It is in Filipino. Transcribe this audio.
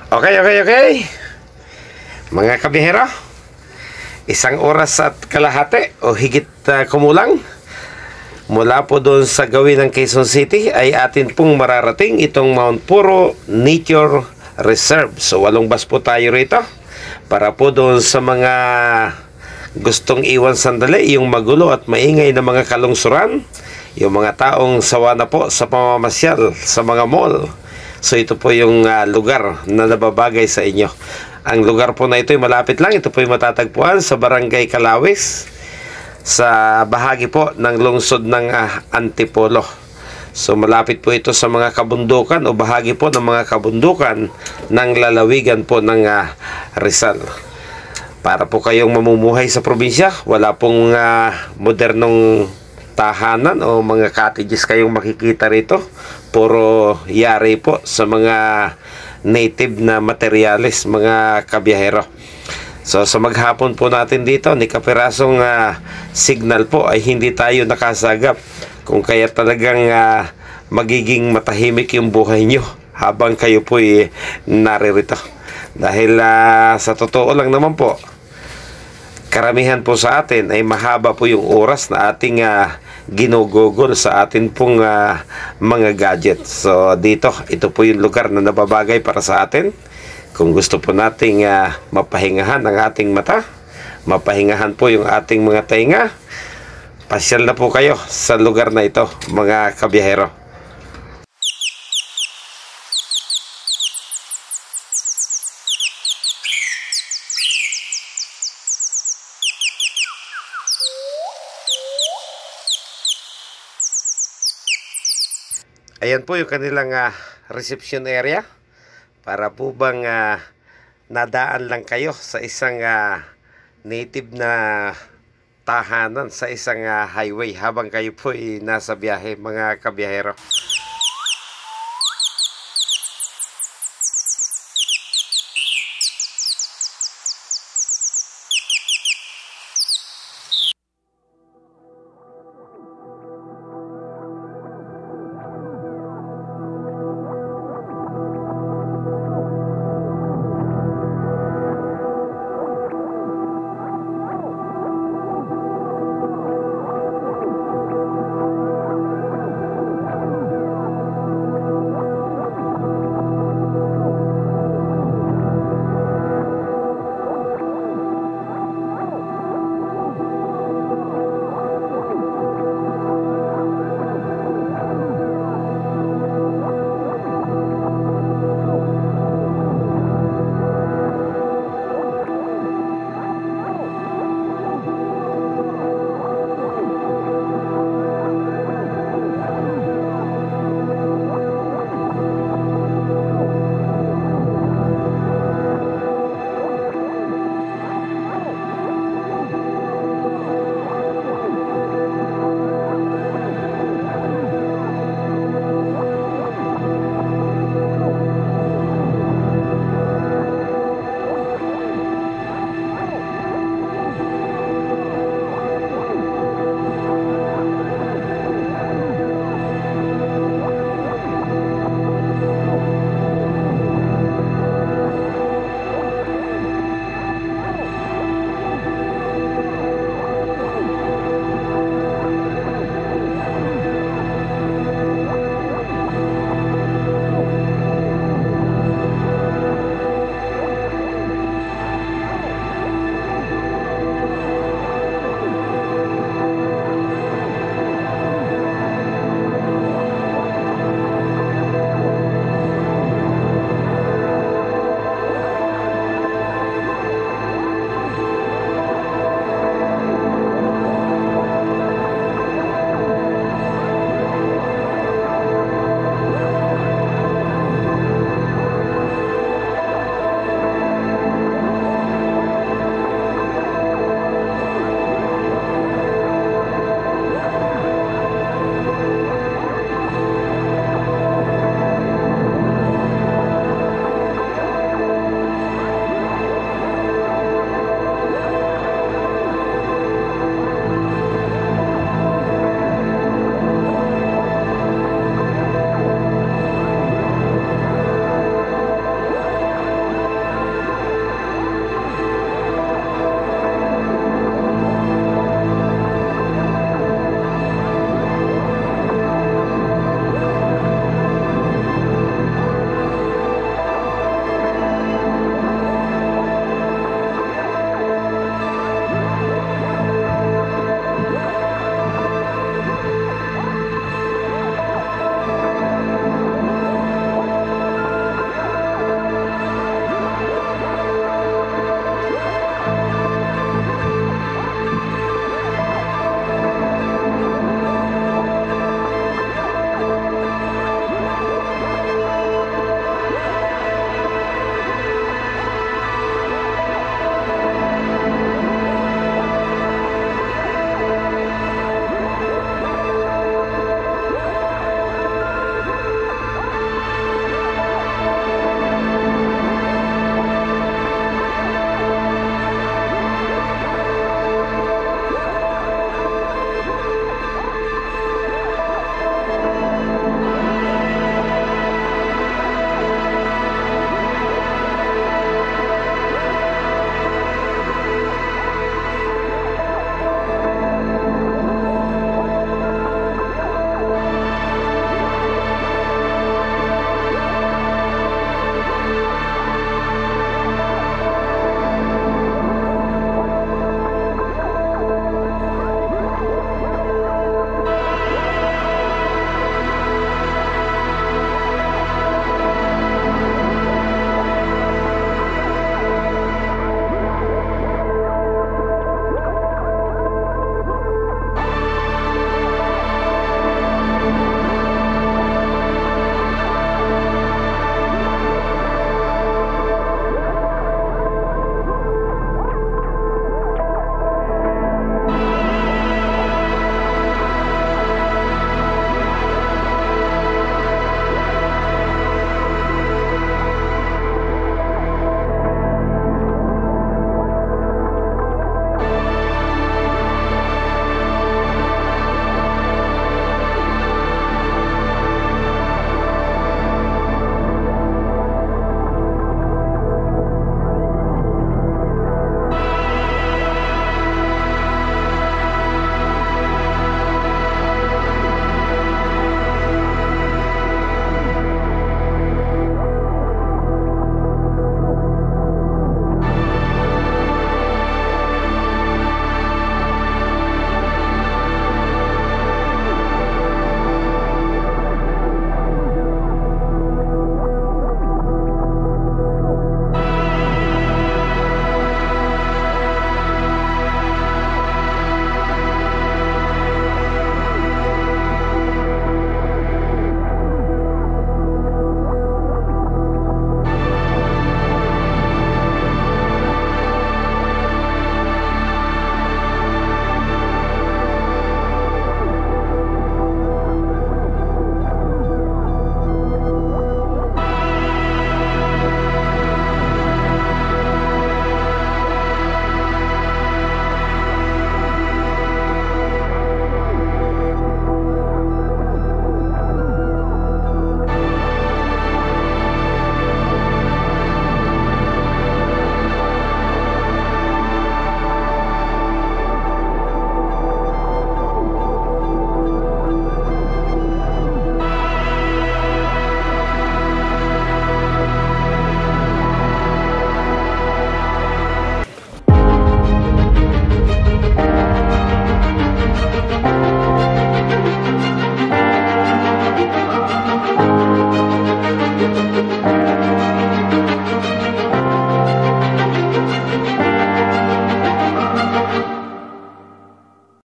Okay. Mga kabihero, isang oras at kalahati o higit kumulang mula po doon sa gawin ng Quezon City ay atin pong mararating itong Mount Puro Nature Reserve. So 8 bus po tayo rito para po doon sa mga gustong iwan sandali yung magulo at maingay na mga kalungsuran, yung mga taong sawa na po sa pamamasyal sa mga mall. So ito po yung lugar na nababagay sa inyo. Ang lugar po na ito ay malapit lang. Ito po ay matatagpuan sa Barangay Calawis, sa bahagi po ng lungsod ng Antipolo. So malapit po ito sa mga kabundukan o bahagi po ng mga kabundukan ng lalawigan po ng Rizal. Para po kayong mamumuhay sa probinsya, wala pong modernong tahanan o mga cottages kayong makikita rito. Puro yari po sa mga native na materyales, mga kabiyahero. So sa maghapon po natin dito, ni kapirasong signal po ay hindi tayo nakasagap. Kung kaya talagang magiging matahimik yung buhay nyo habang kayo po naririto. Dahil sa totoo lang naman po, karamihan po sa atin ay mahaba po yung oras na ating ginugugol sa atin pong mga gadgets. So dito, ito po yung lugar na nababagay para sa atin. Kung gusto po nating mapahingahan ang ating mata, mapahingahan po yung ating mga tainga, pasyal na po kayo sa lugar na ito, mga kabiyahero. Ayan po yung kanilang reception area. Para po bang nadaan lang kayo sa isang native na tahanan, sa isang highway habang kayo po nasa biyahe, mga kabiyahero.